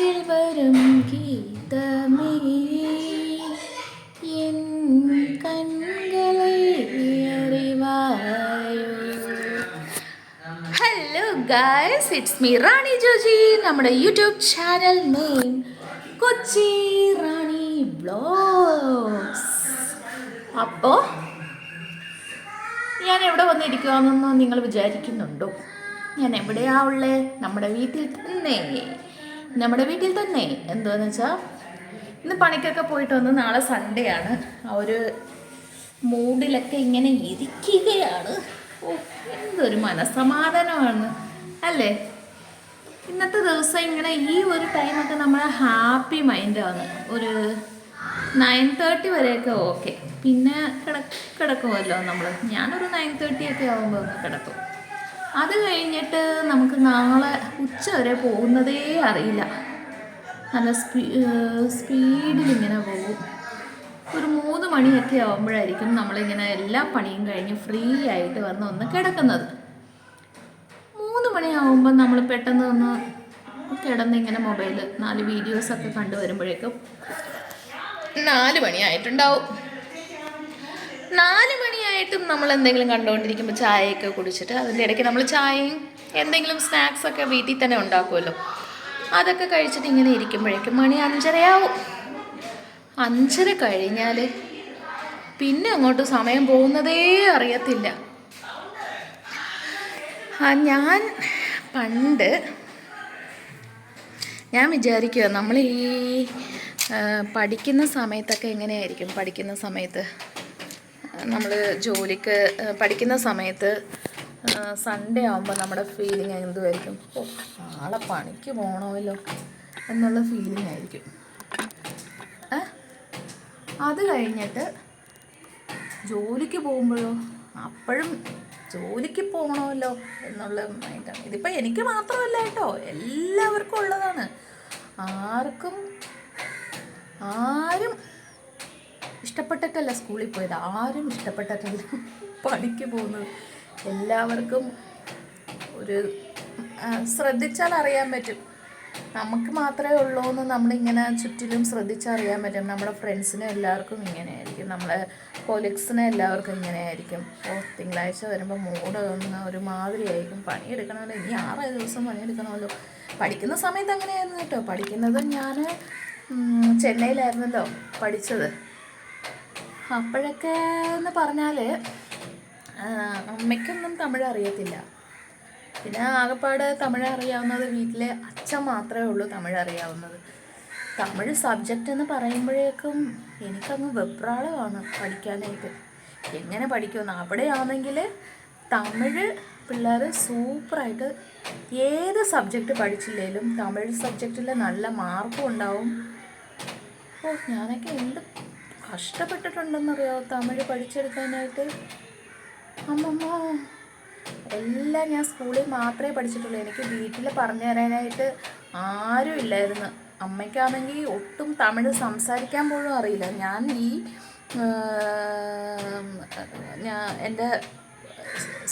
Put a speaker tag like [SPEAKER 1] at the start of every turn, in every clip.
[SPEAKER 1] കാതിൽ വരും ഗീതമേ എൻ കൺകളെ അറിവായോ. Hello guys, it's me Rani Joji. നമ്മുടെ YouTube channel name Kochi Rani vlogs. അപ്പോൾ ഞാൻ എവിടെ വന്നിരിക്കുവാണെന്ന് നിങ്ങൾ വിചാരിക്കുന്നുണ്ടോ? ഞാൻ എവിടെയാ ഉള്ളേ? നമ്മുടെ വീട്ടിൽ തന്നെ. എന്താന്ന് വെച്ചാൽ ഇന്ന് പണിക്കൊക്കെ പോയിട്ട് വന്ന് നാളെ സൺഡേ ആണ്. ആ ഒരു മൂഡിലൊക്കെ ഇങ്ങനെ ഇരിക്കുകയാണ്. ഓ, എന്തൊരു മനസ്സമാധാനമാണ് അല്ലേ? ഇന്നത്തെ ദിവസം ഇങ്ങനെ ഈ ഒരു ടൈമൊക്കെ നമ്മൾ ഹാപ്പി മൈൻഡാണ്. ഒരു 9:30 വരെയൊക്കെ ഓക്കെ. പിന്നെ കിടക്കുമല്ലോ നമ്മൾ. ഞാനൊരു 9:30 ഒക്കെ ആകുമ്പോൾ കിടക്കും. അത് കഴിഞ്ഞിട്ട് നമുക്ക് നാളെ ഉച്ച വരെ പോകുന്നതേ അറിയില്ല. നല്ല സ്പീഡിലിങ്ങനെ പോകും. ഒരു 3 മണിയൊക്കെ ആകുമ്പോഴായിരിക്കും നമ്മളിങ്ങനെ എല്ലാ പണിയും കഴിഞ്ഞ് ഫ്രീ ആയിട്ട് വന്ന് ഒന്ന് കിടക്കുന്നത്. 3 മണിയാകുമ്പോൾ നമ്മൾ പെട്ടെന്ന് ഒന്ന് കിടന്നിങ്ങനെ മൊബൈൽ 4 വീഡിയോസൊക്കെ കണ്ടു വരുമ്പോഴേക്കും 4 മണിയായിട്ടുണ്ടാവും. 4 മണിയായിട്ടും നമ്മൾ എന്തെങ്കിലും കണ്ടുകൊണ്ടിരിക്കുമ്പോൾ ചായയൊക്കെ കുടിച്ചിട്ട് അതിൻ്റെ ഇടയ്ക്ക് നമ്മൾ ചായയും എന്തെങ്കിലും സ്നാക്സൊക്കെ വീട്ടിൽ തന്നെ ഉണ്ടാക്കുമല്ലോ. അതൊക്കെ കഴിച്ചിട്ട് ഇങ്ങനെ ഇരിക്കുമ്പോഴേക്കും മണി 5:30 5:30 കഴിഞ്ഞാൽ പിന്നെ അങ്ങോട്ട് സമയം പോകുന്നതേ അറിയത്തില്ല. ഞാൻ വിചാരിക്കുക നമ്മൾ ഈ പഠിക്കുന്ന സമയത്തൊക്കെ എങ്ങനെയായിരിക്കും? പഠിക്കുന്ന സമയത്ത് നമ്മൾ ജോലിക്ക് പഠിക്കുന്ന സമയത്ത് സൺഡേ ആകുമ്പോൾ നമ്മുടെ ഫീലിംഗ് എന്തുമായിരിക്കും? ഓ, നാളെ പണിക്ക് പോകണമല്ലോ എന്നുള്ള ഫീലിംഗ് ആയിരിക്കും. അത് കഴിഞ്ഞിട്ട് ജോലിക്ക് പോകുമ്പോഴോ അപ്പോഴും ജോലിക്ക് പോകണമല്ലോ എന്നുള്ള മൈൻഡാണ്. ഇതിപ്പോൾ എനിക്ക് മാത്രമല്ല കേട്ടോ, എല്ലാവർക്കും ഉള്ളതാണ്. ആരും ഇഷ്ടപ്പെട്ടിട്ടല്ല സ്കൂളിൽ പോയത്, ആരും ഇഷ്ടപ്പെട്ടിട്ടല്ല പണിക്ക് പോകുന്നത്. എല്ലാവർക്കും ഒരു ശ്രദ്ധിച്ചാൽ അറിയാൻ പറ്റും. നമുക്ക് മാത്രമേ ഉള്ളൂ എന്ന് നമ്മളിങ്ങനെ ചുറ്റിലും ശ്രദ്ധിച്ചറിയാൻ പറ്റും. നമ്മുടെ ഫ്രണ്ട്സിനും എല്ലാവർക്കും ഇങ്ങനെയായിരിക്കും, നമ്മളെ കൊലീഗ്സിനും എല്ലാവർക്കും ഇങ്ങനെയായിരിക്കും. തിങ്കളാഴ്ച വരുമ്പോൾ മൂഡ് ഒന്ന് ഒരുമാതിരി ആയിരിക്കും. പണിയെടുക്കണമല്ലോ, ഇനി 6 ദിവസം പണിയെടുക്കണമല്ലോ. പഠിക്കുന്ന സമയത്ത് അങ്ങനെയായിരുന്നു കേട്ടോ. പഠിക്കുന്നത് ഞാൻ ചെന്നൈയിലായിരുന്നല്ലോ പഠിച്ചത്. അപ്പോഴൊക്കെ എന്ന് പറഞ്ഞാൽ അമ്മയ്ക്കൊന്നും തമിഴ് അറിയത്തില്ല. പിന്നെ ആകെപ്പാട് തമിഴ് അറിയാവുന്നത് വീട്ടിലെ അച്ഛൻ മാത്രമേ ഉള്ളൂ തമിഴ് അറിയാവുന്നത്. തമിഴ് സബ്ജക്റ്റ് എന്ന് പറയുമ്പോഴേക്കും എനിക്കങ്ങ് വെപ്രാളമാണ് പഠിക്കാനായിട്ട്. എങ്ങനെ പഠിക്കുമെന്ന്. അവിടെയാണെങ്കിൽ തമിഴ് പിള്ളേർ സൂപ്പറായിട്ട് ഏത് സബ്ജക്റ്റ് പഠിച്ചില്ലെങ്കിലും തമിഴ് സബ്ജക്റ്റിൽ നല്ല മാർക്കും ഉണ്ടാവും. ഓ, ഞാനൊക്കെ എന്ത് കഷ്ടപ്പെട്ടിട്ടുണ്ടെന്നറിയാമോ തമിഴ് പഠിച്ചെടുക്കാനായിട്ട്. അമ്മമ്മ, എല്ലാം ഞാൻ സ്കൂളിൽ മാത്രമേ പഠിച്ചിട്ടുള്ളൂ. എനിക്ക് വീട്ടിൽ പറഞ്ഞു തരാനായിട്ട് ആരും ഇല്ലായിരുന്നു. അമ്മയ്ക്കാണെങ്കിൽ ഒട്ടും തമിഴ് സംസാരിക്കാൻ പോലും അറിയില്ല. എൻ്റെ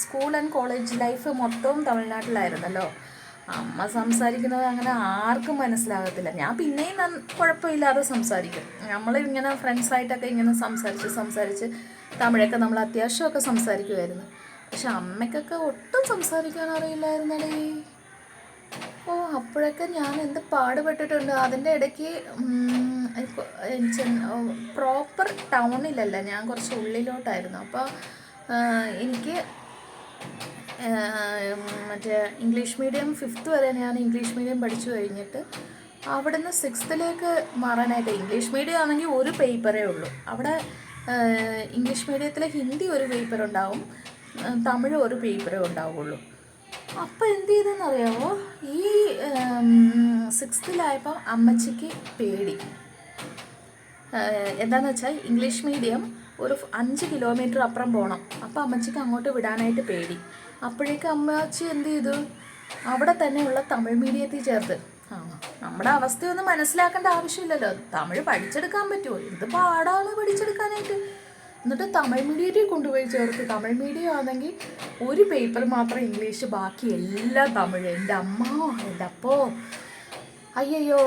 [SPEAKER 1] സ്കൂൾ ആൻഡ് കോളേജ് ലൈഫ് മൊത്തവും തമിഴ്നാട്ടിലായിരുന്നല്ലോ. അമ്മ സംസാരിക്കുന്നത് അങ്ങനെ ആർക്കും മനസ്സിലാകത്തില്ല. ഞാൻ പിന്നെയും കുഴപ്പമില്ലാതെ സംസാരിക്കും. നമ്മളിങ്ങനെ ഫ്രണ്ട്സായിട്ടൊക്കെ ഇങ്ങനെ സംസാരിച്ച് തമിഴൊക്കെ നമ്മൾ അത്യാവശ്യമൊക്കെ സംസാരിക്കുമായിരുന്നു. പക്ഷെ അമ്മയ്ക്കൊക്കെ ഒട്ടും സംസാരിക്കാൻ അറിയില്ലായിരുന്നടേ. ഓ, അപ്പോഴൊക്കെ ഞാൻ എന്ത് പാടുപെട്ടിട്ടുണ്ട്. അതിൻ്റെ ഇടയ്ക്ക് പ്രോപ്പർ ടൗണിലല്ല, ഞാൻ കുറച്ച് ഉള്ളിലോട്ടായിരുന്നു. അപ്പോൾ എനിക്ക് മറ്റേ ഇംഗ്ലീഷ് മീഡിയം 5th വരെ ഞാൻ ഇംഗ്ലീഷ് മീഡിയം പഠിച്ചു കഴിഞ്ഞിട്ട് അവിടുന്ന് 6th മാറാനായിട്ട്, ഇംഗ്ലീഷ് മീഡിയം ആണെങ്കിൽ ഒരു പേപ്പറേ ഉള്ളൂ. അവിടെ ഇംഗ്ലീഷ് മീഡിയത്തിൽ ഹിന്ദി ഒരു പേപ്പർ ഉണ്ടാവും, തമിഴ് ഒരു പേപ്പറേ ഉണ്ടാവുള്ളൂ. അപ്പോൾ എന്ത് ചെയ്തെന്നറിയാമോ? ഈ 6th അമ്മച്ചിക്ക് പേടി. എന്താണെന്ന് വെച്ചാൽ ഇംഗ്ലീഷ് മീഡിയം ഒരു 5 കിലോമീറ്റർ അപ്പുറം പോകണം. അപ്പോൾ അമ്മച്ചിക്ക് അങ്ങോട്ട് വിടാനായിട്ട് പേടി. അപ്പോഴേക്കും അമ്മച്ചി എന്ത് ചെയ്തു? അവിടെ തന്നെയുള്ള തമിഴ് മീഡിയത്തിൽ ചേർത്ത്. നമ്മുടെ അവസ്ഥയൊന്നും മനസ്സിലാക്കേണ്ട ആവശ്യമില്ലല്ലോ, തമിഴ് പഠിച്ചെടുക്കാൻ പറ്റുമോ? എന്ത് പാടാണ് പഠിച്ചെടുക്കാനായിട്ട്. എന്നിട്ട് തമിഴ് മീഡിയത്തിൽ കൊണ്ടുപോയി ചേർത്ത്. തമിഴ് മീഡിയം ആണെങ്കിൽ ഒരു പേപ്പർ മാത്രം ഇംഗ്ലീഷ്, ബാക്കി എല്ലാം തമിഴ്. എൻ്റെ അമ്മ, എൻ്റെ അപ്പോ അയ്യോ,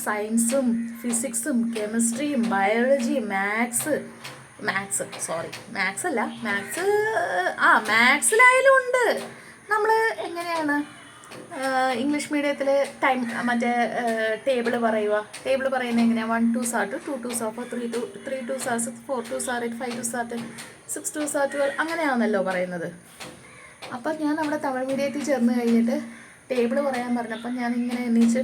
[SPEAKER 1] സയൻസും ഫിസിക്സും കെമിസ്ട്രിയും ബയോളജിയും മാത്സ് അല്ല, മാത്സിലായാലും ഉണ്ട്. നമ്മൾ എങ്ങനെയാണ് ഇംഗ്ലീഷ് മീഡിയത്തിൽ മറ്റേ ടേബിൾ പറയുന്നത് എങ്ങനെയാണ്? 1 2s are 2, 2 2s are 4, 3 2s are 6, 4 2s are 8, 5 2s are 10, 6 2s are 12 അങ്ങനെയാണല്ലോ പറയുന്നത്. അപ്പം ഞാൻ അവിടെ തമിഴ് മീഡിയത്തിൽ ചേർന്ന് കഴിഞ്ഞിട്ട് ടേബിൾ പറയാൻ പറഞ്ഞപ്പം ഞാൻ ഇങ്ങനെ എണീച്ച്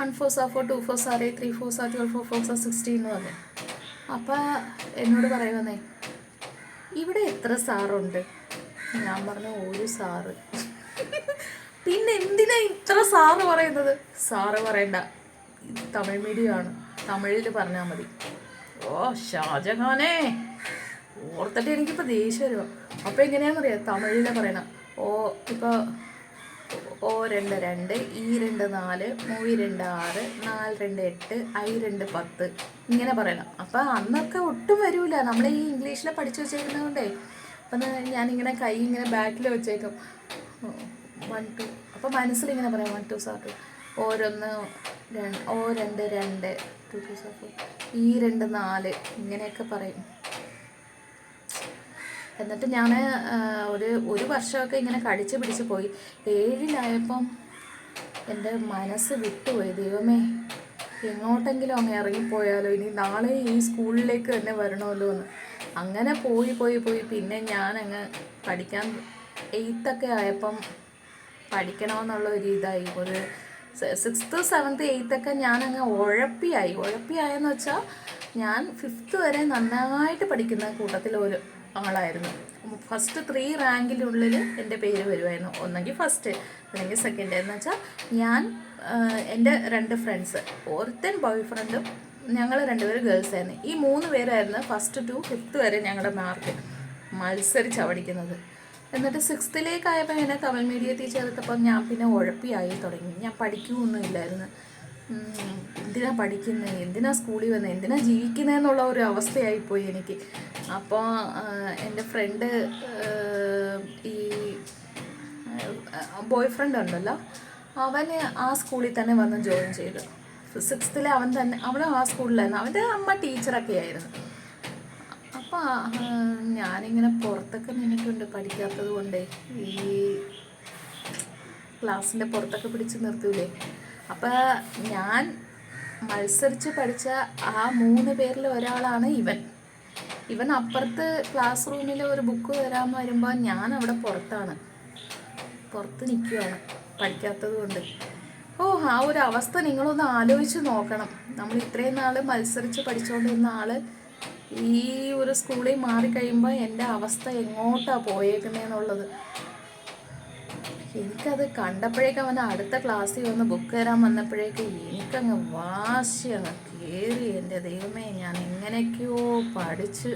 [SPEAKER 1] 1 4s are 4, 2 4s are 8, 3 4s are 12, 4 4s are 16 എന്ന് പറഞ്ഞു. അപ്പം എന്നോട് പറയുന്നേ, ഇവിടെ എത്ര സാറുണ്ട്? ഞാൻ പറഞ്ഞു, ഒരു സാറ്. പിന്നെ എന്തിനാ ഇത്ര സാറ് പറയുന്നത്? സാറ് പറയണ്ട, തമിഴ് മീഡിയമാണ്, തമിഴിൽ പറഞ്ഞാൽ മതി. ഓ ഷാജഹാനെ, ഓർത്തിട്ട് എനിക്കിപ്പോൾ ദേഷ്യം വരുമോ. അപ്പോൾ എങ്ങനെയാണെന്നറിയാം, തമിഴിലെ പറയണം. ഇപ്പോൾ O 2 2, E 2 4, M 2 6, 4 2 8, I 2 10 ഇങ്ങനെ പറയണം. അപ്പം അന്നൊക്കെ ഒട്ടും വരില്ല, നമ്മൾ ഈ ഇംഗ്ലീഷിൽ പഠിച്ചു വെച്ചേക്കുന്നതുകൊണ്ടേ. അപ്പം ഞാനിങ്ങനെ കൈ ഇങ്ങനെ ബാക്കിൽ വെച്ചേക്കും, 1 2. അപ്പം മനസ്സിലിങ്ങനെ പറയാം, 1 2s are 2, O 2 2, 2 2s are 4, E 2 4 ഇങ്ങനെയൊക്കെ പറയും. എന്നിട്ട് ഞാൻ ഒരു വർഷമൊക്കെ ഇങ്ങനെ കടിച്ച് പിടിച്ച് പോയി. 7ലായപ്പം എൻ്റെ മനസ്സ് വിട്ടുപോയി. ദൈവമേ, എങ്ങോട്ടെങ്കിലും അങ്ങ് ഇറങ്ങിപ്പോയാലോ, ഇനി നാളെ ഈ സ്കൂളിലേക്ക് തന്നെ വരണമല്ലോ എന്ന്. അങ്ങനെ പോയി പിന്നെ ഞാനങ്ങ് പഠിക്കാൻ 8th ആയപ്പം പഠിക്കണമെന്നുള്ള ഒരു ഇതായി. ഒരു 6th 7th 8th ഞാനങ്ങ് ഉഴപ്പിയായെന്ന് വെച്ചാൽ ഞാൻ 5th വരെ നന്നായിട്ട് പഠിക്കുന്ന കൂട്ടത്തിൽ ഒരു ആളായിരുന്നു. ഫസ്റ്റ് 3 റാങ്കിനുള്ളിൽ എൻ്റെ പേര് വരുമായിരുന്നു. ഒന്നെങ്കിൽ ഫസ്റ്റ് അല്ലെങ്കിൽ സെക്കൻഡ്. എന്ന് വെച്ചാൽ ഞാൻ, എൻ്റെ 2 ഫ്രണ്ട്സ്, ഒരുത്തൻ ബോയ് ഫ്രണ്ടും, ഞങ്ങൾ 2 പേര് ഗേൾസ് ആയിരുന്നു. ഈ 3 പേരായിരുന്നു ഫസ്റ്റ് ടു 5th വരെ ഞങ്ങളുടെ മാർക്ക് മത്സരിച്ചാണ് പഠിക്കുന്നത്. എന്നിട്ട് 6th ആയപ്പോൾ എന്നെ തമിഴ് മീഡിയത്തിൽ ചേർത്തപ്പം ഞാൻ പിന്നെ ഉഴപ്പിയായി തുടങ്ങി. ഞാൻ പഠിക്കുകയൊന്നും ഇല്ലായിരുന്നു. എന്തിനാ പഠിക്കുന്നത്, എന്തിനാ സ്കൂളിൽ വന്നത്, എന്തിനാ ജീവിക്കുന്നതെന്നുള്ള ഒരു അവസ്ഥയായിപ്പോയി എനിക്ക്. അപ്പോൾ എൻ്റെ ഫ്രണ്ട്, ഈ ബോയ് ഫ്രണ്ട് ഉണ്ടല്ലോ, അവന് ആ സ്കൂളിൽ തന്നെ വന്ന് ജോയിൻ ചെയ്തു. 6th അവൻ ആ സ്കൂളിലായിരുന്നു. അവൻ്റെ അമ്മ ടീച്ചറൊക്കെ ആയിരുന്നു. അപ്പോൾ ഞാനിങ്ങനെ പുറത്തൊക്കെ നിന്നിട്ടുണ്ട് പഠിക്കാത്തത് കൊണ്ടേ, ഈ ക്ലാസ്സിൻ്റെ പുറത്തൊക്കെ പിടിച്ച് നിർത്തൂലേ. അപ്പോൾ ഞാൻ മത്സരിച്ച് പഠിച്ച ആ 3 പേരിൽ ഒരാളാണ് ഇവൻ അപ്പുറത്ത് ക്ലാസ് റൂമിൽ ഒരു ബുക്ക് തരാൻ വരുമ്പോൾ ഞാൻ അവിടെ പുറത്ത് നിൽക്കുകയാണ് പഠിക്കാത്തത് കൊണ്ട്. ആ ഒരു അവസ്ഥ നിങ്ങളൊന്ന് ആലോചിച്ച് നോക്കണം. നമ്മൾ ഇത്രയും നാൾ മത്സരിച്ച് പഠിച്ചുകൊണ്ടിരുന്ന ആൾ ഈ ഒരു സ്കൂളിൽ മാറിക്കഴിയുമ്പോൾ എൻ്റെ അവസ്ഥ എങ്ങോട്ടാണ് പോയേക്കുന്നതെന്നുള്ളത് എനിക്കത് കണ്ടപ്പോഴേക്കും, അവൻ അടുത്ത ക്ലാസ്സിൽ വന്ന് ബുക്ക് തരാൻ വന്നപ്പോഴേക്കും എനിക്കങ്ങ് വാശി അങ്ങ് കയറി. എൻ്റെ ദൈവമേ, ഞാൻ എങ്ങനെയൊക്കെയോ പഠിച്ച്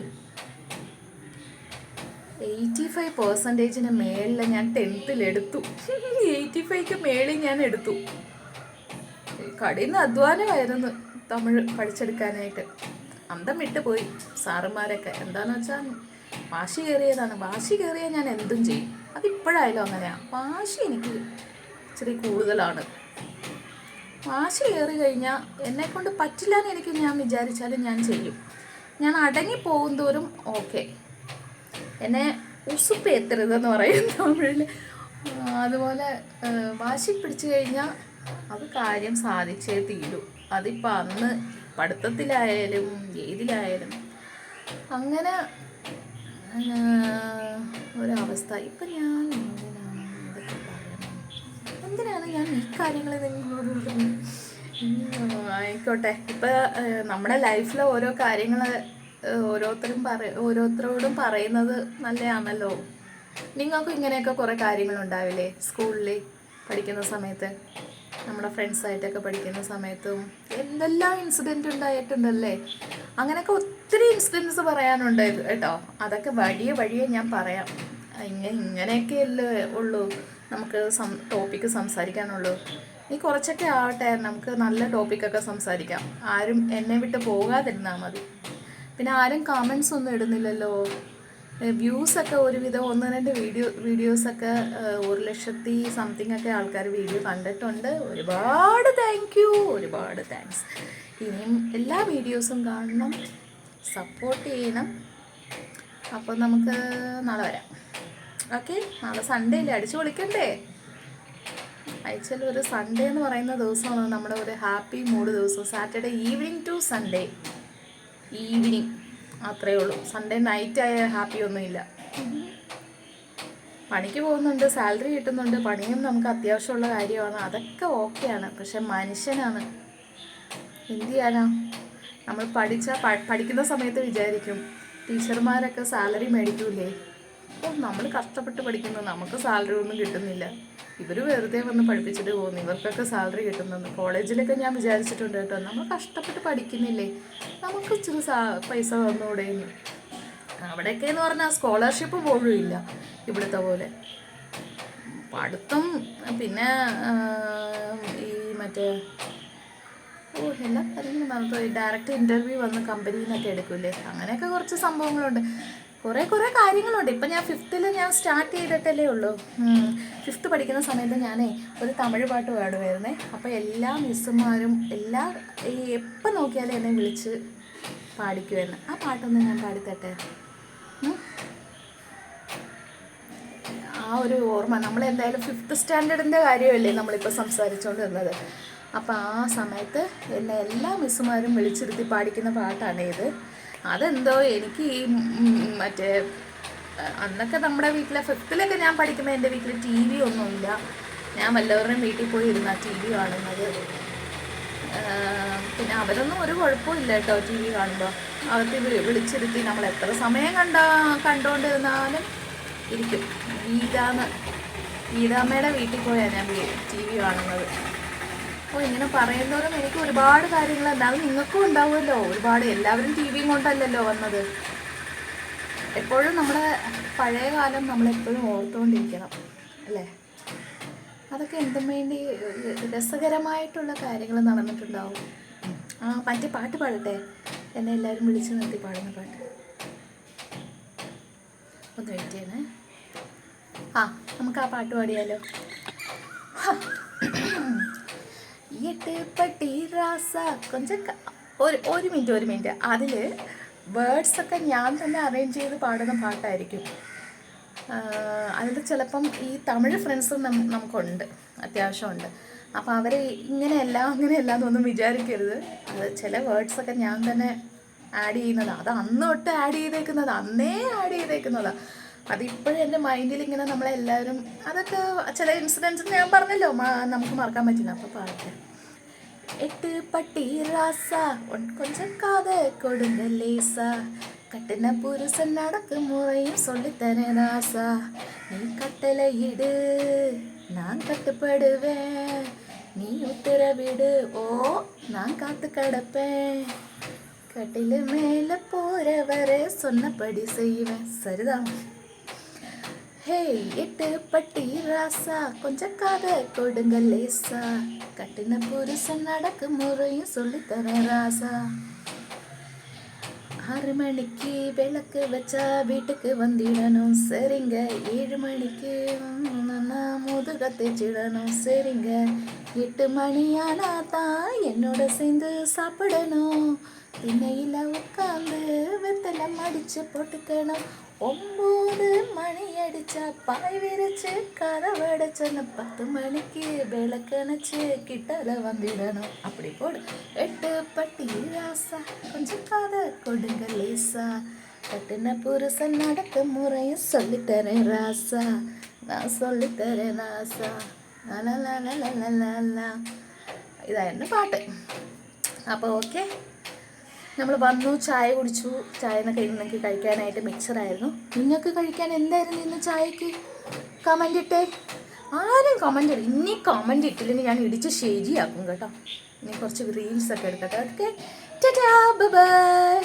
[SPEAKER 1] 85% മേളിൽ ഞാൻ 10th എടുത്തു. 85ക്ക് മേളിൽ ഞാൻ എടുത്തു. കഠിന അധ്വാനമായിരുന്നു തമിഴ് പഠിച്ചെടുക്കാനായിട്ട്. അന്തം വിട്ടുപോയി സാറുമാരൊക്കെ. എന്താണെന്ന് വെച്ചാൽ വാശി കയറിയാൽ ഞാൻ എന്തും ചെയ്യും. അതിപ്പോഴായാലും അങ്ങനെയാണ്. വാശി എനിക്ക് ഇച്ചിരി കൂടുതലാണ്. വാശി കയറി കഴിഞ്ഞാൽ എന്നെക്കൊണ്ട് പറ്റില്ലാന്ന് ഞാൻ വിചാരിച്ചാലും ഞാൻ ചെയ്യും. ഞാൻ അടങ്ങിപ്പോകും തോറും ഓക്കെ. എന്നെ ഉസുപ്പേത്തരുതെന്ന് പറയും തമിഴിൽ. അതുപോലെ വാശി പിടിച്ചു കഴിഞ്ഞാൽ അത് കാര്യം സാധിച്ചേ തീരൂ. അതിപ്പോൾ അന്ന് പഠിത്തത്തിലായാലും ഏതിലായാലും അങ്ങനെ ഒരവസ്ഥ. ഇപ്പം ഞാൻ എന്തിനാണ് ഞാൻ ഈ കാര്യങ്ങൾ നിങ്ങളോട് ആയിക്കോട്ടെ. ഇപ്പം നമ്മുടെ ലൈഫിലെ ഓരോ കാര്യങ്ങൾ ഓരോരുത്തരോടും പറയുന്നത് നല്ലതാണല്ലോ. നിങ്ങൾക്കും ഇങ്ങനെയൊക്കെ കുറേ കാര്യങ്ങളുണ്ടാവില്ലേ സ്കൂളിൽ പഠിക്കുന്ന സമയത്ത്? നമ്മുടെ ഫ്രണ്ട്സായിട്ടൊക്കെ പഠിക്കുന്ന സമയത്തും എന്തെല്ലാം ഇൻസിഡൻറ്റ് ഉണ്ടായിട്ടുണ്ടല്ലേ. അങ്ങനെയൊക്കെ ഒത്തിരി ഇൻസിഡൻസ് പറയാനുണ്ട് കേട്ടോ. അതൊക്കെ വഴിയെ ഞാൻ പറയാം. ഇങ്ങനെയൊക്കെയല്ലേ ഉള്ളൂ നമുക്ക് ടോപ്പിക്ക് സംസാരിക്കാനുള്ളൂ. നീ കുറച്ചൊക്കെ ആവട്ടെ, നമുക്ക് നല്ല ടോപ്പിക്കൊക്കെ സംസാരിക്കാം. ആരും എന്നെ വിട്ട് പോകാതിരുന്നാൽ മതി. പിന്നെ ആരും കമൻസ് ഒന്നും ഇടുന്നില്ലല്ലോ. വ്യൂസൊക്കെ ഒരുവിധം 1-2 വീഡിയോസൊക്കെ 1,00,000 സംതിങ് ഒക്കെ ആൾക്കാർ വീഡിയോ കണ്ടിട്ടുണ്ട്. ഒരുപാട് ഒരുപാട് താങ്ക്സ്. ഇനിയും എല്ലാ വീഡിയോസും കാണണം, സപ്പോർട്ട് ചെയ്യണം. അപ്പോൾ നമുക്ക് നാളെ വരാം. ഓക്കെ, നാളെ സൺഡേ അല്ലേ, അടിച്ചു പൊളിക്കണ്ടേ? ആക്ച്വലി ഒരു സൺഡേ എന്ന് പറയുന്ന ദിവസമാണ് നമ്മുടെ ഒരു ഹാപ്പി മൂഡ് ദിവസം. Saturday evening to Sunday evening അത്രയേ ഉള്ളൂ. സൺഡേ നൈറ്റ് ആയ ഹാപ്പി ഒന്നുമില്ല. പണിക്ക് പോകുന്നുണ്ട്, സാലറി കിട്ടുന്നുണ്ട്, പണിയും നമുക്ക് അത്യാവശ്യമുള്ള കാര്യമാണ്, അതൊക്കെ ഓക്കെയാണ്. പക്ഷെ മനുഷ്യനാണ്, എന്ത് ചെയ്യാനാ? നമ്മൾ പഠിക്കുന്ന സമയത്ത് വിചാരിക്കും ടീച്ചർമാരൊക്കെ സാലറി മേടിക്കൂലേ, അപ്പോൾ നമ്മൾ കഷ്ടപ്പെട്ട് പഠിക്കുന്നു, നമുക്ക് സാലറി ഒന്നും കിട്ടുന്നില്ല, ഇവർ വെറുതെ വന്ന് പഠിപ്പിച്ചിട്ട് പോകുന്നു, ഇവർക്കൊക്കെ സാലറി കിട്ടുന്നുണ്ട്. കോളേജിലൊക്കെ ഞാൻ വിചാരിച്ചിട്ടുണ്ട് കേട്ടോ, നമ്മൾ കഷ്ടപ്പെട്ട് പഠിക്കുന്നില്ലേ, നമുക്ക് ഇച്ചിരി പൈസ വന്നുകൂടെയെന്ന്. അവിടെയൊക്കെ എന്ന് പറഞ്ഞാൽ സ്കോളർഷിപ്പ് പോലും ഇല്ല ഇവിടുത്തെ പോലെ. പഠിത്തം പിന്നെ ഈ മറ്റേ എല്ലാ കാര്യങ്ങളും പറഞ്ഞിട്ട് ഡയറക്റ്റ് ഇൻ്റർവ്യൂ വന്ന് കമ്പനിയിൽ നിന്നൊക്കെ എടുക്കൂലേ, അങ്ങനെയൊക്കെ കുറച്ച് സംഭവങ്ങളുണ്ട്. കുറേ കാര്യങ്ങളുണ്ട്. ഇപ്പം ഞാൻ 5th ഞാൻ സ്റ്റാർട്ട് ചെയ്തിട്ടല്ലേ ഉള്ളൂ. 5th പഠിക്കുന്ന സമയത്ത് ഞാനേ ഒരു തമിഴ് പാട്ട് പാടുമായിരുന്നേ. അപ്പോൾ എല്ലാ മിസ്സുമാരും എപ്പോൾ നോക്കിയാലും എന്നെ വിളിച്ച് പാടിക്കുമായിരുന്നു. ആ പാട്ടൊന്ന് ഞാൻ പാടിത്തട്ടെ. ആ ഒരു ഓർമ്മ, നമ്മളെന്തായാലും 5th സ്റ്റാൻഡേർഡിൻ്റെ കാര്യമല്ലേ നമ്മളിപ്പോൾ സംസാരിച്ചുകൊണ്ടിരുന്നത്. അപ്പോൾ ആ സമയത്ത് എന്നെ എല്ലാ മിസ്സുമാരും വിളിച്ചിരുത്തി പാടിക്കുന്ന പാട്ടാണ് ഇത്. അതെന്തോ എനിക്ക് ഈ മറ്റേ അന്നൊക്കെ നമ്മുടെ വീട്ടിലെ 5th ഞാൻ പഠിക്കുമ്പോൾ എൻ്റെ വീട്ടിൽ TV ഒന്നുമില്ല. ഞാൻ വല്ലവരുടെയും വീട്ടിൽ പോയി ഇരുന്ന TV കാണുന്നത്. പിന്നെ അവരൊന്നും ഒരു കുഴപ്പമില്ല കേട്ടോ, TV കാണുമ്പോൾ അവർക്ക് വിളിച്ചിരുത്തി നമ്മൾ എത്ര സമയം കണ്ടുകൊണ്ടിരുന്നാലും ഇരിക്കും. ഗീതാമ്മയുടെ വീട്ടിൽ പോയാണ് ഞാൻ TV കാണുന്നത്. അപ്പോൾ ഇങ്ങനെ പറയുന്നവരും എനിക്ക് ഒരുപാട് കാര്യങ്ങളുണ്ട്. അത് നിങ്ങൾക്കും ഉണ്ടാവുമല്ലോ ഒരുപാട്. എല്ലാവരും TV കൊണ്ടല്ലല്ലോ വന്നത്. എപ്പോഴും നമ്മുടെ പഴയ കാലം നമ്മളെപ്പോഴും ഓർത്തുകൊണ്ടിരിക്കണം അല്ലേ? അതൊക്കെ എന്തും വേണ്ടി രസകരമായിട്ടുള്ള കാര്യങ്ങൾ നടന്നിട്ടുണ്ടാവും. മറ്റേ പാട്ട് പാടട്ടെ, എന്നെ എല്ലാവരും വിളിച്ച് നിർത്തി പാടുന്ന പാട്ട്. ഒന്ന് വെയിറ്റ് ചെയ്യണേ. നമുക്ക് ആ പാട്ട് പാടിയാലോ? എട്ടുപട്ടി റാസ കൊഞ്ചം ഒരു മിനിറ്റ്. അതിൽ വേർഡ്സൊക്കെ ഞാൻ തന്നെ അറേഞ്ച് ചെയ്ത് പാടുന്ന പാട്ടായിരിക്കും. അതിൽ ചിലപ്പം ഈ തമിഴ് ഫ്രണ്ട്സും നമുക്കുണ്ട്, അത്യാവശ്യമുണ്ട്. അപ്പോൾ അവർ അങ്ങനെയല്ല എന്നൊന്നും വിചാരിക്കരുത്. അത് ചില വേർഡ്സൊക്കെ ഞാൻ തന്നെ ആഡ് ചെയ്യുന്നതാണ്. അത് അന്ന് തൊട്ട് അന്നേ ആഡ് ചെയ്തേക്കുന്നതാണ്. അതിപ്പോഴും എൻ്റെ മൈൻഡിൽ ഇങ്ങനെ നമ്മളെല്ലാവരും അതൊക്കെ ചില ഇൻസിഡൻസ് ഞാൻ പറഞ്ഞല്ലോ നമുക്ക് മറക്കാൻ പറ്റില്ല. അപ്പോൾ പാടട്ടെ. എട്ട് പട്ടി റാസ കൊഞ്ചം കാത കൊടുങ്ക ലേസ கட்டின புருஷன் நடக்கும் முறையும் சொல்லித்தரேன் ராசா, நீ கட்டளை இடு நான் கட்டுப்படுவேன், நீ உத்தரவிடு நான் காத்து கிடப்பேன், கட்டில மேல போறவரை சொன்னபடி செய்வேன். சரிதான். ஹே எட்டு பட்டி ராசா கொஞ்சம் காத கொடுங்க லேசா, கட்டின புருஷன் நடக்கும் முறையும் சொல்லித்தரேன் ராசா, 6 மணிக்கு விளக்கு வச்சா வீட்டுக்கு வந்திடணும் சரிங்க, 7 மணிக்கு முதுக தேய்ச்சிடணும் சரிங்க, 8 மணி ஆனா தான் என்னோட சேர்ந்து சாப்பிடணும், திண்ணையில் உட்காந்து வெத்தலை மடிச்சு போட்டுக்கணும், 9 மணி அடிச்சா பாய் விரிச்சு கதவடைச்சன்னு 10 மணிக்கு விளக்கணைச்சு கிட்டல வந்துடணும். அப்படி போடு. 8 பட்டி ராசா கொஞ்சம் காத கொடுங்க லேசா, கட்டின புருஷன் நடக்க முறையும் சொல்லித்தரேன் ராசா, நான் சொல்லித்தரேன் ராசா. ഇതായിരുന്നു പാട്ട്. അപ്പോൾ ഓക്കെ, നമ്മൾ വന്നു, ചായ കുടിച്ചു. ചായ എന്നൊക്കെ ഇന്നൊക്കെ കഴിക്കാനായിട്ട് മിക്സറായിരുന്നു. നിങ്ങൾക്ക് കഴിക്കാൻ എന്തായിരുന്നു ഇന്ന് ചായക്ക്? കമൻ്റ് ഇട്ടേ. ആരും കമൻ്റ് ഇടും. ഇനി കമൻ്റ് ഇട്ടില്ലെങ്കിൽ ഞാൻ ഇടിച്ച് ശരിയാക്കും കേട്ടോ. ഇനി കുറച്ച് റീൽസൊക്കെ എടുക്കട്ടെ. Okay, tata bye bye.